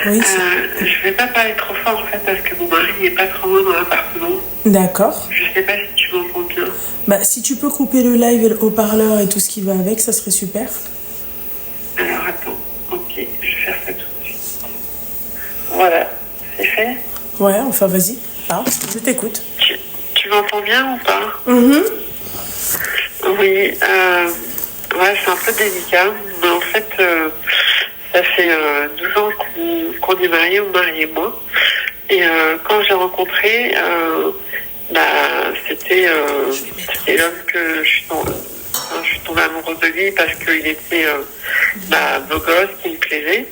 Oui. Je vais pas parler trop fort en fait parce que mon mari n'est pas trop loin dans l'appartement. D'accord. Je sais pas si tu m'entends bien. Bah, si tu peux couper le live et le haut-parleur et tout ce qui va avec, ça serait super. Alors attends, ok, je vais faire ça tout de suite. Voilà, c'est fait. Ouais, enfin vas-y. Ah, je t'écoute. Tu m'entends bien ou pas? Oui, ouais, c'est un peu délicat, mais en fait, ça fait 12 ans qu'on est mariés, mon mari et moi. Et quand j'ai rencontré, c'était l'homme que je suis tombée amoureuse de lui parce qu'il était beau gosse, qui me plaisait.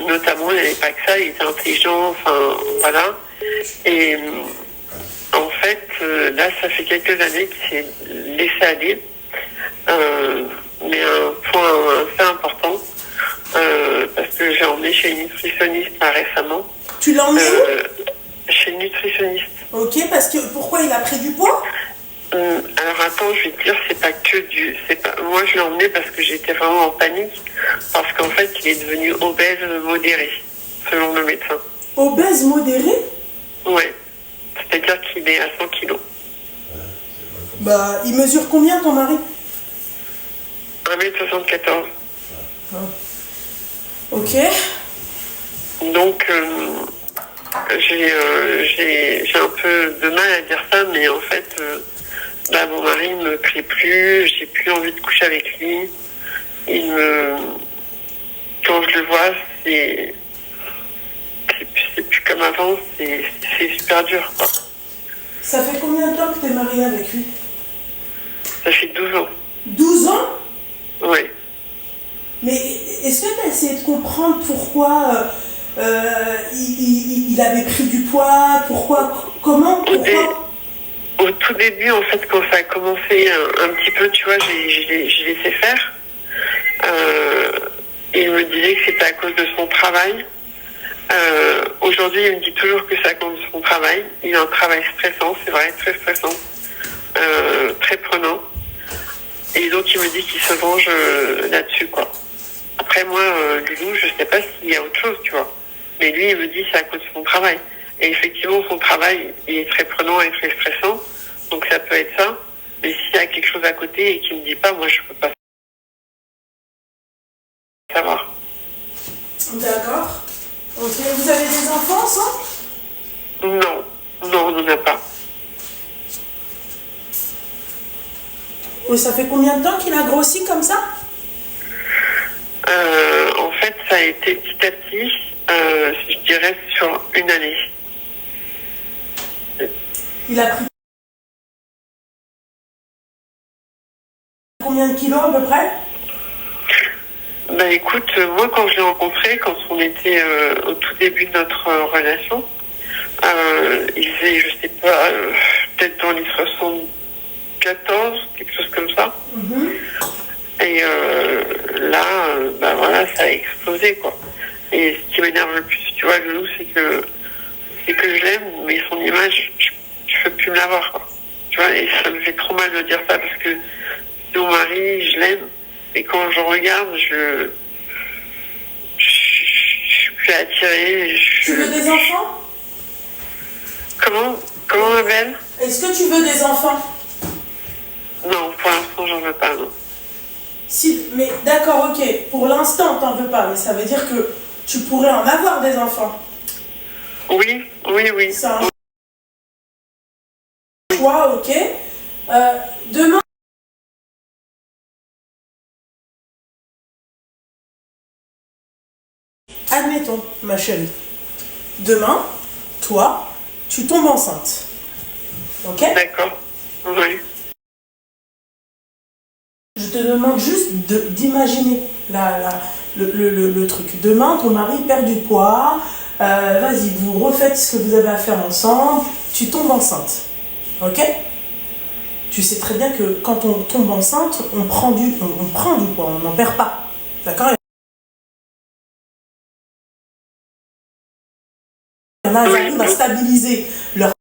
Notamment, il n'y avait pas que ça, il était intelligent, enfin voilà. Et en fait, là, ça fait quelques années qu'il s'est laissé aller. Mais un point assez important, parce que j'ai emmené chez une nutritionniste récemment. Tu l'as emmené Chez une nutritionniste. Ok, parce que pourquoi il a pris du poids? Alors attends, je vais te dire, moi je l'ai emmené parce que j'étais vraiment en panique, parce qu'en fait il est devenu obèse modéré, selon le médecin. Obèse modéré? Ouais, c'est-à-dire qu'il est à 100 kilos. Bah, il mesure combien ton mari? 1m74. Ok. Donc j'ai un peu de mal à dire ça, mais en fait mon mari ne me plaît plus, j'ai plus envie de coucher avec lui. Quand je le vois, c'est plus comme avant, c'est super dur, quoi. Ça fait combien de temps que t'es mariée avec lui? Ça fait 12 ans. 12 ans? Oui. Mais est-ce que t'as essayé de comprendre pourquoi il avait pris du poids? Pourquoi? Au tout début, en fait, quand ça a commencé un petit peu, tu vois, j'ai laissé faire. Il me disait que c'était à cause de son travail. Aujourd'hui, il me dit toujours que c'est à cause de son travail. Il a un travail stressant, c'est vrai, très stressant, très prenant. Et donc, il me dit qu'il se venge là-dessus, quoi. Après, moi, Loulou, je sais pas s'il y a autre chose, tu vois. Mais lui, il me dit que c'est à cause de son travail. Et effectivement, son travail, il est très prenant et très stressant. Donc, ça peut être ça. Mais s'il y a quelque chose à côté et qu'il me dit pas, moi, je peux pas savoir. D'accord. Ok. Vous avez des enfants ensemble? Non, on n'en a pas. Et ça fait combien de temps qu'il a grossi comme ça? En fait, ça a été petit à petit, je dirais, sur une année. Il a pris combien de kilos à peu près? Écoute, moi quand je l'ai rencontré, quand on était au tout début de notre relation, il faisait, je sais pas, peut-être dans les 74, quelque chose comme ça. Et là, voilà, ça a explosé, quoi. Et ce qui m'énerve le plus, tu vois, Loulou, c'est que je l'aime, mais son image, je peux plus me l'avoir, quoi. Tu vois, et ça me fait trop mal de dire ça, parce que c'est mon mari, je l'aime, et quand je regarde, je suis plus attirée. Tu veux des enfants? Comment ma belle? Est-ce que tu veux des enfants? Non, pour l'instant, j'en veux pas, non. Si, mais d'accord, ok. Pour l'instant, t'en veux pas, mais ça veut dire que tu pourrais en avoir des enfants. Oui. C'est un choix, ok. Demain, admettons, ma chérie, demain, toi, tu tombes enceinte. Ok? D'accord, oui. Je te demande juste d'imaginer le truc. Demain, ton mari perd du poids. Vas-y, vous refaites ce que vous avez à faire ensemble. Tu tombes enceinte. Ok? Tu sais très bien que quand on tombe enceinte, on prend du poids, on n'en perd pas. D'accord? Il y en a qui arrivent à stabiliser leur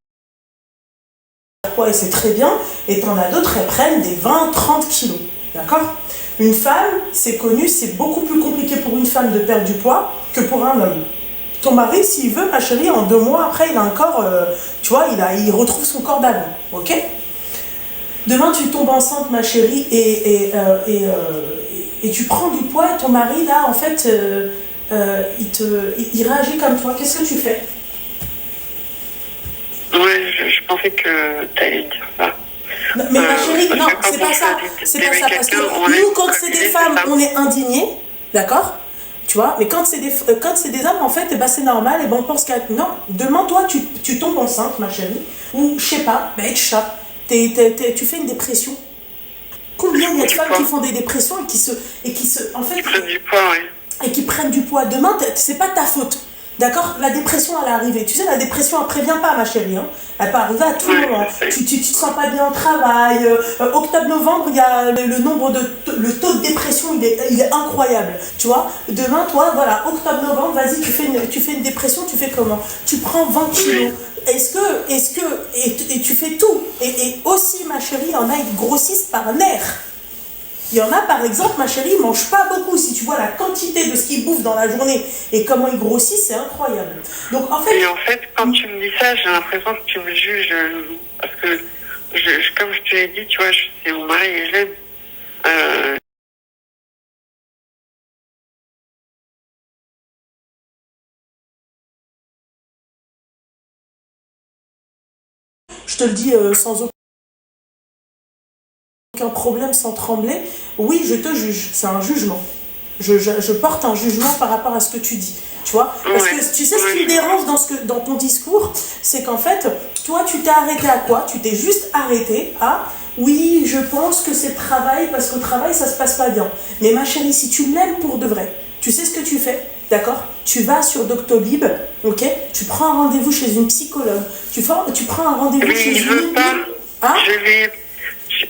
poids et c'est très bien. Et t'en as d'autres, elles prennent des 20-30 kilos. D'accord? Une femme, c'est connu, c'est beaucoup plus compliqué pour une femme de perdre du poids que pour un homme. Ton mari, s'il veut, ma chérie, en 2 mois après, il a un corps, tu vois, il retrouve son corps d'avant. Ok? Demain, tu tombes enceinte, ma chérie, et tu prends du poids, et ton mari, là, en fait, il réagit comme toi. Qu'est-ce que tu fais? Ouais, je pensais que tu allais dire ça. Non, mais ma chérie, non, c'est pas ça. C'est pas ça. Parce que nous, quand c'est des femmes, on est indignés, d'accord? Tu vois, mais quand c'est des hommes, en fait, eh ben, c'est normal, et ben on pense qu'à... Non, demain, toi, tu tombes enceinte, ma chérie, ou, je sais pas, ben, tu fais une dépression. Combien il y a de femmes qui font des dépressions en fait, qui prennent du poids, oui. Et qui prennent du poids. Demain, c'est pas de ta faute. D'accord? La dépression, elle est arrivée. Tu sais, la dépression, elle prévient pas, ma chérie. Hein. Elle peut arriver à tout moment. Tu te sens pas bien au travail. Octobre-novembre, il y a le taux de dépression, il est incroyable. Tu vois? Demain, toi, voilà, octobre-novembre, vas-y, tu fais une dépression, tu fais comment? Tu prends 20 kilos. Et tu fais tout. Et aussi, ma chérie, il y en a, ils grossissent par nerf. Il y en a, par exemple, ma chérie, ils ne mangent pas beaucoup. Si tu vois la quantité de ce qu'ils bouffent dans la journée et comment ils grossissent, c'est incroyable. Donc, en fait... Et en fait, quand tu me dis ça, j'ai l'impression que tu me juges, Loulou. Parce que, comme je te l'ai dit, tu vois, c'est mon mari et j'aime. Je te le dis sans aucun problème, sans trembler. Oui, je te juge. C'est un jugement. Je porte un jugement par rapport à ce que tu dis. Tu vois? Parce que tu sais ce qui me dérange dans ton discours, c'est qu'en fait, toi, tu t'es arrêté à quoi? Tu t'es juste arrêté à oui, je pense que c'est le travail, parce qu'au travail, ça se passe pas bien. Mais ma chérie, si tu m'aimes pour de vrai, tu sais ce que tu fais? D'accord? Tu vas sur Doctolib, ok? Tu prends un rendez-vous chez une psychologue. Tu prends un rendez-vous chez une... Mais il veut pas. Hein?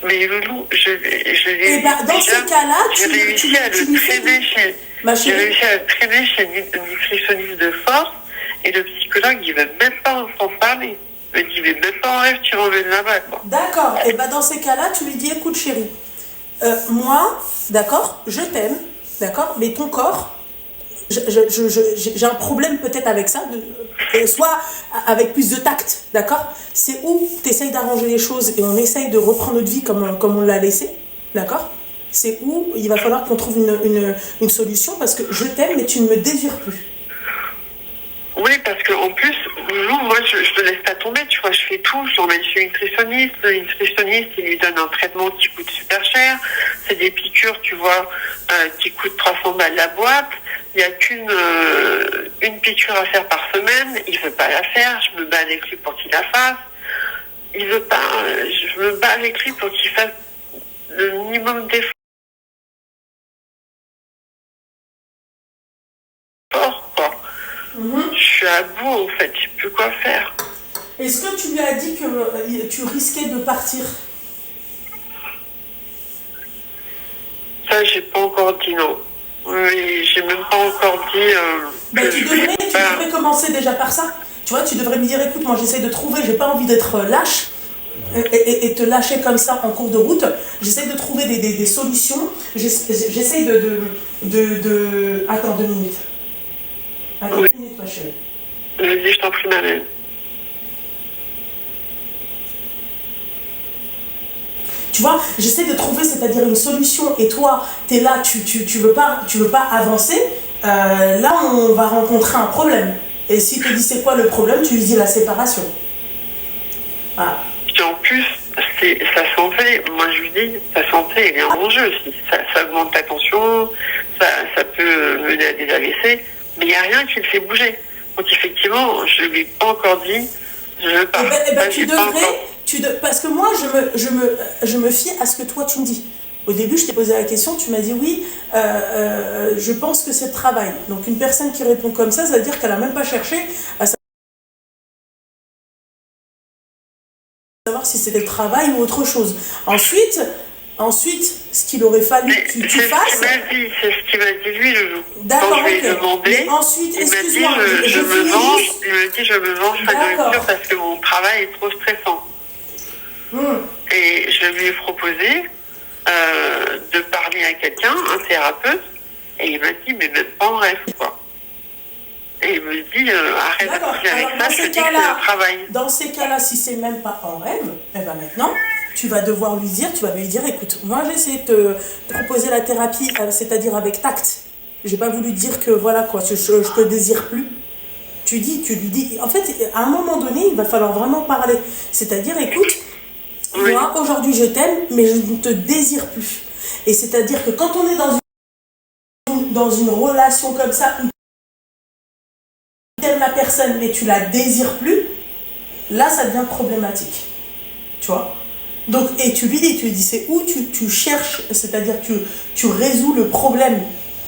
Mais Loulou, je vais. Et bah, dans ces cas-là, j'ai réussi à le traîner chez le nutritionniste de force, et le psychologue, il veut même pas en parler. Il me dit, mais même pas en rêve, tu m'emmènes là-bas, quoi. D'accord. Et bah, dans ces cas-là, tu lui dis, écoute, chérie, moi, d'accord, je t'aime, d'accord, mais ton corps, j'ai un problème peut-être avec ça, soit avec plus de tact, d'accord? C'est où tu essayes d'arranger les choses et on essaye de reprendre notre vie comme on l'a laissé, d'accord? C'est où il va falloir qu'on trouve une solution parce que je t'aime mais tu ne me désires plus. Oui, parce qu'en plus, moi, je ne laisse pas tomber, tu vois, je fais tout, je l'emmène chez une nutritionniste, il lui donne un traitement qui coûte super cher, c'est des piqûres, tu vois, qui coûtent 300 balles la boîte, il n'y a une piqûre à faire par semaine, il veut pas la faire, je me bats avec lui pour qu'il la fasse, il veut pas, je me bats avec lui pour qu'il fasse le minimum d'efforts, quoi. Je suis à bout, en fait, je sais plus quoi faire. Est-ce que tu lui as dit que tu risquais de partir? Ça, j'ai pas encore dit non. Oui, j'ai même pas encore dit. Tu devrais commencer déjà par ça. Tu vois, tu devrais me dire, écoute, moi j'essaie de trouver, j'ai pas envie d'être lâche et te lâcher comme ça en cours de route. J'essaie de trouver des solutions. J'essaie de... Attends 2 minutes. Attends 2 minutes, ma chérie. Vas-y, je t'en prie, ma mère. Tu vois, j'essaie de trouver, c'est-à-dire une solution, et toi, t'es là, tu veux pas avancer, là, on va rencontrer un problème. Et s'il te dit c'est quoi le problème, tu lui dis la séparation. Voilà. Et en plus, c'est sa santé, moi je lui dis, sa santé, elle est en jeu aussi. Ça augmente ta tension, ça peut mener à des AVC, mais il n'y a rien qui le fait bouger. Donc effectivement, je ne lui ai pas encore dit, je veux pas. Tu devrais, parce que moi, je me fie à ce que toi tu me dis. Au début, je t'ai posé la question, tu m'as dit oui, je pense que c'est le travail. Donc une personne qui répond comme ça veut dire qu'elle n'a même pas cherché à savoir si c'était le travail ou autre chose. Ensuite, ce qu'il aurait fallu que tu fasses... C'est ce qu'il m'a dit lui, d'accord, quand je lui ai demandé. Ensuite, il m'a dit, je me venge la nourriture parce que mon travail est trop stressant. Et je lui ai proposé de parler à quelqu'un, un thérapeute, et il m'a dit, mais même pas en rêve, quoi. Et il me dit, arrête de coucher avec ça, je te dis que c'est le travail. Dans ces cas-là, si c'est même pas en rêve, eh ben maintenant, tu vas devoir lui dire, écoute, moi j'ai essayé de te proposer la thérapie, c'est-à-dire avec tact. J'ai pas voulu dire que voilà quoi, je te désire plus. Tu lui dis, en fait, à un moment donné, il va falloir vraiment parler. C'est-à-dire, écoute, moi aujourd'hui je t'aime, mais je ne te désire plus. Et c'est-à-dire que quand on est dans une relation comme ça, où tu aimes la personne mais tu la désires plus, là ça devient problématique. Tu vois? Donc, et tu lui dis, c'est où tu cherches, c'est-à-dire que tu résous le problème,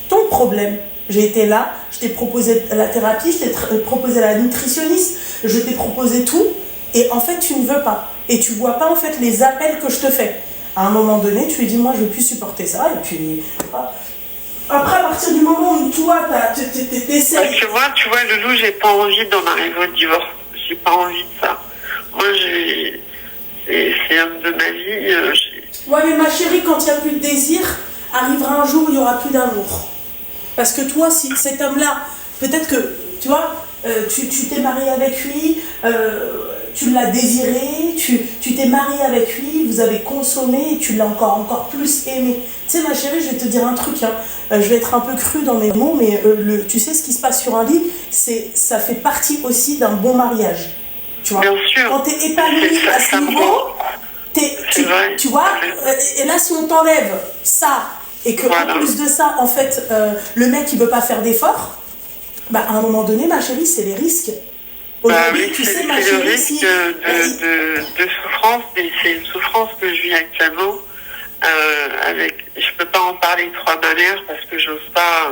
ton problème. J'ai été là, je t'ai proposé la thérapie, je t'ai proposé la nutritionniste, je t'ai proposé tout, et en fait tu ne veux pas. Et tu vois pas en fait les appels que je te fais. À un moment donné, tu lui dis, moi je ne veux plus supporter ça, et puis après, à partir du moment où toi t'essaies. Parce que moi, tu vois, Loulou, j'ai pas envie d'en arriver au divorce. J'ai pas envie de ça. Moi, c'est l'homme de ma vie. Ouais, mais ma chérie, quand il n'y a plus de désir, arrivera un jour où il n'y aura plus d'amour. Parce que toi, si cet homme-là, peut-être que, tu vois, tu t'es marié avec lui, tu l'as désiré, tu t'es marié avec lui, vous avez consommé, et tu l'as encore plus aimé. Tu sais, ma chérie, je vais te dire un truc, hein. Je vais être un peu crue dans mes mots, mais tu sais ce qui se passe sur un lit, ça fait partie aussi d'un bon mariage. Tu vois, bien sûr. quand t'es épanoui à ce niveau, tu vois, et là si on t'enlève ça, et que en plus de ça, en fait, le mec il veut pas faire d'efforts, bah à un moment donné, ma chérie, c'est les risques. Oui, tu sais, ma chérie, le risque de souffrance, et c'est une souffrance que je vis actuellement. Je peux pas en parler trop à ma mère parce que j'ose pas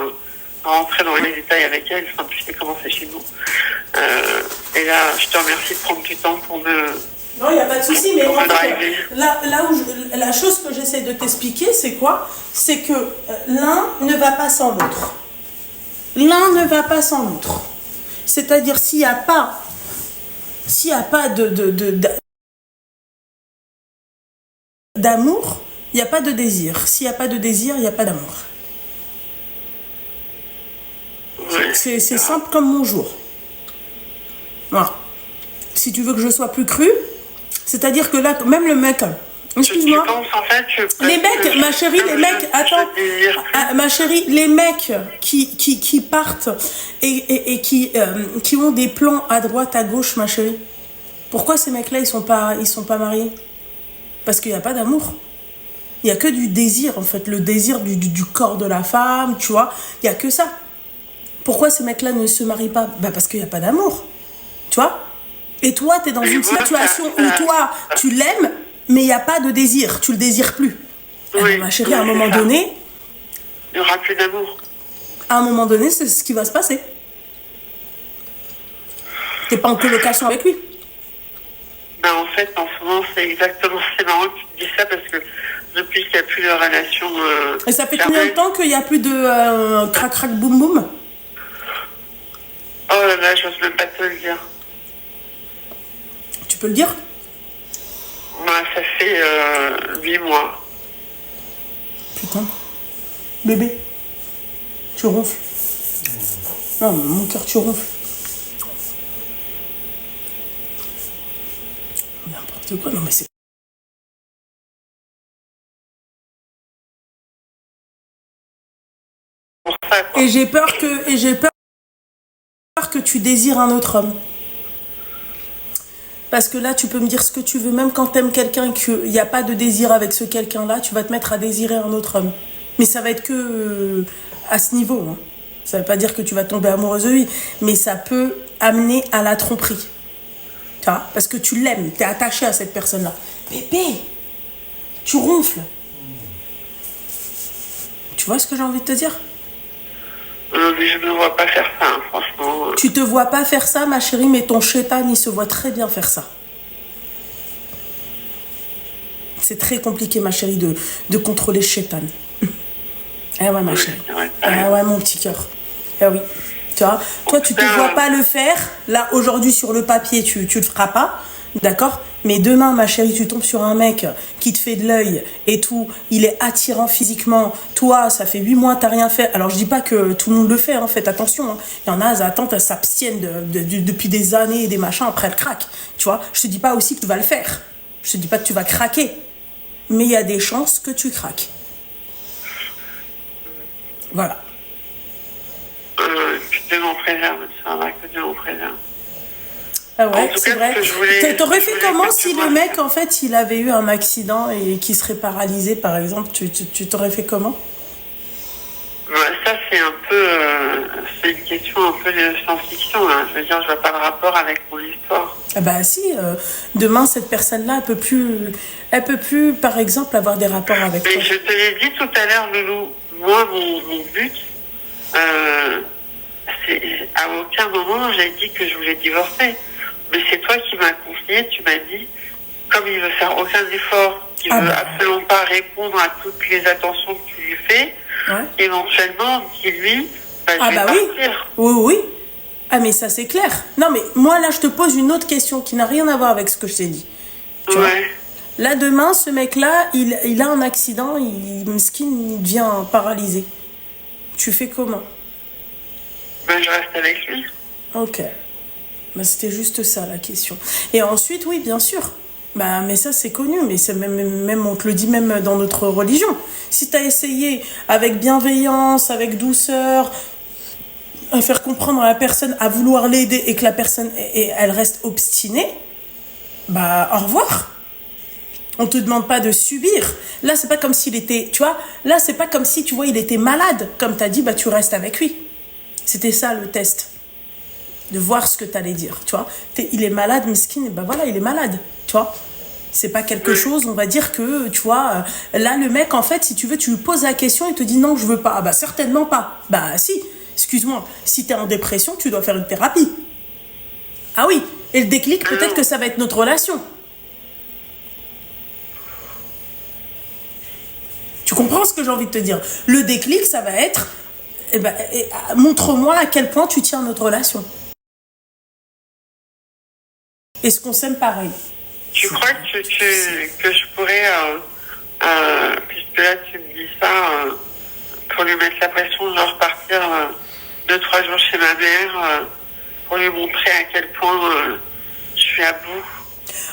rentrer dans les détails avec elle. Enfin, tu sais comment c'est chez nous. Et là, je te remercie de prendre du temps pour me. Non, il n'y a pas de souci, mais en fait, la chose que j'essaie de t'expliquer, c'est quoi? C'est que l'un ne va pas sans l'autre. L'un ne va pas sans l'autre. C'est-à-dire, s'il n'y a pas d'amour, il n'y a pas de désir. S'il n'y a pas de désir, il n'y a pas d'amour. C'est simple comme mon jour. Voilà. Si tu veux que je sois plus crue, c'est-à-dire que là, même le mec, excuse-moi, en fait, les mecs, ma chérie, les mecs, attends, ma chérie, les mecs qui partent et qui ont des plans à droite, à gauche, ma chérie, pourquoi ces mecs-là, ils sont pas mariés? Parce qu'il n'y a pas d'amour. Il n'y a que du désir, en fait, le désir du corps de la femme, tu vois, il n'y a que ça. Pourquoi ces mecs-là ne se marient pas? Bah parce qu'il n'y a pas d'amour, tu vois. Et toi, tu es dans une situation où toi, tu l'aimes, mais il n'y a pas de désir, tu le désires plus. Oui, ma chérie, à un moment donné, il n'y aura plus d'amour. À un moment donné, c'est ce qui va se passer. Tu n'es pas en colocation avec lui. Ben, en fait, en ce moment, c'est marrant que tu dis ça parce que depuis qu'il n'y a plus de relation. Et ça fait combien de temps qu'il n'y a plus de crac-crac boum-boum? Oh là là, j'ose même pas te le dire. Tu peux le dire? Ça fait 8 mois. Putain. Bébé, tu ronfles. Non, mais mon cœur, tu ronfles. N'importe quoi, non mais c'est... Pour ça, quoi. Et j'ai peur que tu désires un autre homme. Parce que là, tu peux me dire ce que tu veux, même quand tu aimes quelqu'un et qu'il n'y a pas de désir avec ce quelqu'un-là, tu vas te mettre à désirer un autre homme. Mais ça va être que à ce niveau. Hein. Ça ne veut pas dire que tu vas tomber amoureuse de lui, mais ça peut amener à la tromperie. Tu vois? Parce que tu l'aimes, tu es attaché à cette personne-là. Bébé, tu ronfles. Tu vois ce que j'ai envie de te dire? Mais je ne me vois pas faire ça, hein, franchement. Tu te vois pas faire ça, ma chérie, mais ton chétan, il se voit très bien faire ça. C'est très compliqué, ma chérie, de contrôler ce chétan. Eh ouais, ma chérie. Ah ouais, mon petit cœur. Eh oui. Tu vois, toi, tu te vois pas le faire. Là, aujourd'hui, sur le papier, tu le feras pas. D'accord? Mais demain, ma chérie, tu tombes sur un mec qui te fait de l'œil et tout, il est attirant physiquement. Toi, ça fait 8 mois, t'as rien fait. Alors, je dis pas que tout le monde le fait, hein, faites attention. Hein. Il y en a, elles attendent, elles s'abstiennent depuis des années et des machins, après elles craquent. Tu vois? Je te dis pas aussi que tu vas le faire. Je te dis pas que tu vas craquer. Mais il y a des chances que tu craques. Voilà. Que Dieu m'en préserve, c'est vrai que Dieu m'en préserve. Ah ouais, En tout c'est cas, vrai. ce que je voulais- T'aurais je fait voulais comment que si tu le vois. mec, en fait, il avait eu un accident et qu'il serait paralysé, par exemple? Tu t'aurais fait comment? Ouais, ça, c'est un peu, c'est une question un peu de science-fiction, là. Je veux dire, je vois pas le rapport avec mon histoire. Ah bah si, demain, cette personne-là, elle peut plus, par exemple, avoir des rapports avec toi. Mais je te l'ai dit tout à l'heure, Loulou, moi, mon but, à aucun moment j'ai dit que je voulais divorcer. Mais c'est toi qui m'as conseillé, tu m'as dit, comme il veut faire aucun effort, qu'il veut absolument pas répondre à toutes les attentions que tu lui fais, éventuellement, dis-lui, je vais partir. Oui, oui. Ah mais ça c'est clair. Non mais moi là je te pose une autre question qui n'a rien à voir avec ce que je t'ai dit. Tu vois ? Là demain ce mec là il a un accident, il devient paralysé. Tu fais comment ? Ben je reste avec lui. Ok. Ben, c'était juste ça la question. Et ensuite oui bien sûr. Bah, mais ça c'est connu, mais c'est même on te le dit même dans notre religion. Si tu as essayé avec bienveillance, avec douceur, à faire comprendre à la personne, à vouloir l'aider et que la personne elle reste obstinée, bah au revoir. On te demande pas de subir. Là c'est pas comme s'il était, tu vois, là c'est pas comme si tu vois il était malade, comme t'as dit, bah tu restes avec lui. C'était ça le test, de voir ce que t'allais dire, tu vois. Il est malade, mesquine, bah voilà il est malade, tu vois. C'est pas quelque chose, on va dire que, tu vois, là le mec en fait si tu veux tu lui poses la question, il te dit non je veux pas, ah bah certainement pas, bah si. Excuse-moi, si t'es en dépression, tu dois faire une thérapie. Ah oui, et le déclic, peut-être que ça va être notre relation. Tu comprends ce que j'ai envie de te dire ? Le déclic, ça va être, montre-moi à quel point tu tiens notre relation. Est-ce qu'on s'aime pareil ? Tu crois que je pourrais, puisque là tu me dis ça, pour lui mettre la pression, genre partir 2-3 jours chez ma mère, pour lui montrer à quel point je suis à bout.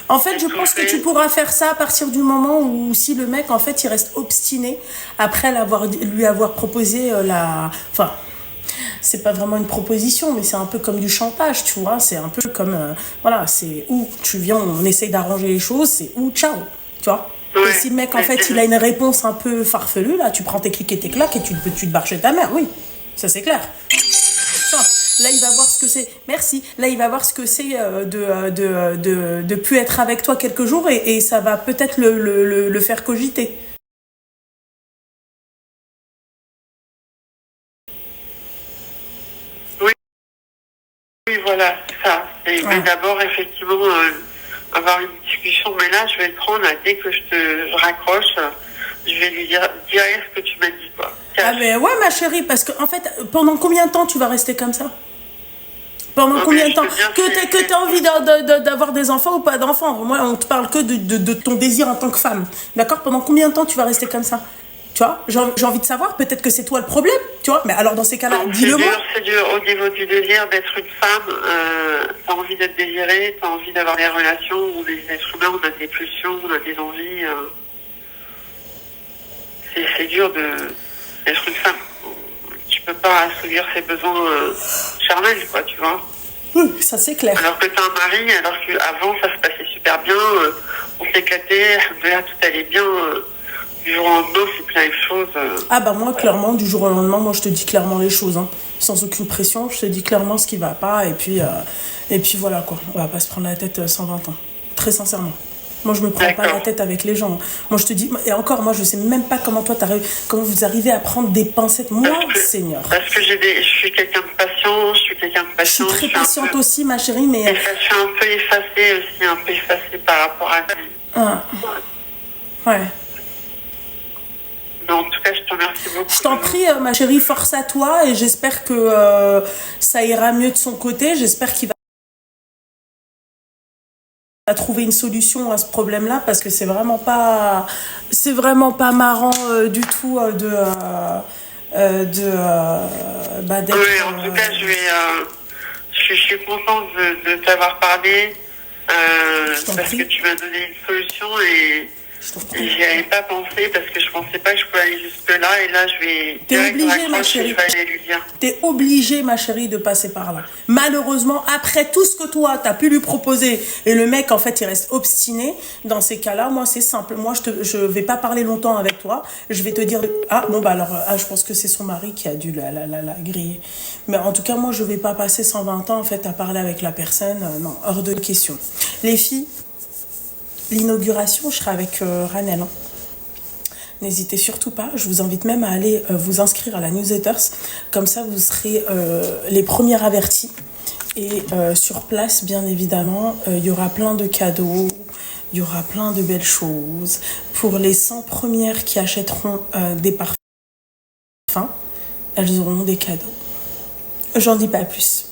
En fait, je pense que tu pourras faire ça à partir du moment où si le mec, en fait, il reste obstiné après lui avoir proposé Enfin, c'est pas vraiment une proposition, mais c'est un peu comme du chantage, tu vois. C'est un peu comme... voilà, c'est où tu viens, on essaye d'arranger les choses, c'est où, ciao, tu vois. Ouais. Et si le mec, en fait, il a une réponse un peu farfelue, là, tu prends tes clics et tes claques et tu te barres chez ta mère, oui. Ça, c'est clair. Là, il va voir ce que c'est. Merci. Là, il va voir ce que c'est de plus être avec toi quelques jours et ça va peut-être le faire cogiter. Oui, voilà, c'est ça. Mais d'abord, effectivement, avoir une discussion. Mais là, je vais le prendre, dès que je raccroche, je vais lui dire ce que tu m'as dit, quoi. Ah ben ouais, ma chérie, parce que en fait, pendant combien de temps tu vas rester comme ça ? Pendant combien de temps ? Que tu as envie d'avoir des enfants ou pas d'enfants ? Moi, on te parle que de ton désir en tant que femme. D'accord ? Pendant combien de temps tu vas rester comme ça ? Tu vois ? J'ai envie de savoir, peut-être que c'est toi le problème, tu vois ? Mais alors dans ces cas-là, dis-le-moi. C'est dur au niveau du désir d'être une femme. T'as envie d'être désirée, t'as envie d'avoir des relations où les êtres humains, on a des pulsions, on a des envies. C'est dur d'être une femme. Tu peux pas assouvir ses besoins charnels, quoi, tu vois. Oui, ça c'est clair. Alors que t'as un mari, alors qu'avant ça se passait super bien, on s'éclatait, là tout allait bien, du jour au lendemain c'est plein de choses. Ah bah moi clairement, du jour au lendemain, moi je te dis clairement les choses, hein. Sans aucune pression, je te dis clairement ce qui va pas, et puis voilà quoi, on va pas se prendre la tête 120 ans, très sincèrement. Moi, je me prends pas la tête avec les gens. Moi, je te dis, et encore, moi, je sais même pas comment vous arrivez à prendre des pincettes. Moi, Seigneur. Parce que je suis quelqu'un de patient, Je suis très patiente aussi, ma chérie, mais... Et je suis un peu effacée par rapport à lui. Ah. Ouais. Mais en tout cas, je te remercie beaucoup. Je t'en prie, ma chérie, force à toi, et j'espère que ça ira mieux de son côté. J'espère qu'il va à trouver une solution à ce problème-là parce que c'est vraiment pas marrant du tout d'être. Oui, en tout cas, je suis contente de t'avoir parlé parce que tu m'as donné une solution et j'y avais pas pensé parce que je pensais pas que je pouvais aller jusque là et là je vais obligée, ma chérie. Je vais aller lui dire. T'es obligée, ma chérie, de passer par là. Malheureusement, après tout ce que toi t'as pu lui proposer et le mec en fait il reste obstiné, dans ces cas-là, moi c'est simple. Moi je vais pas parler longtemps avec toi. Je vais te dire je pense que c'est son mari qui a dû la griller. Mais en tout cas moi je vais pas passer 120 ans en fait à parler avec la personne. Non, hors de question. Les filles. L'inauguration, je serai avec Ranel. N'hésitez surtout pas. Je vous invite même à aller vous inscrire à la newsletter. Comme ça, vous serez les premiers avertis. Et sur place, bien évidemment, il y aura plein de cadeaux. Il y aura plein de belles choses. Pour les 100 premières qui achèteront des parfums, elles auront des cadeaux. J'en dis pas plus.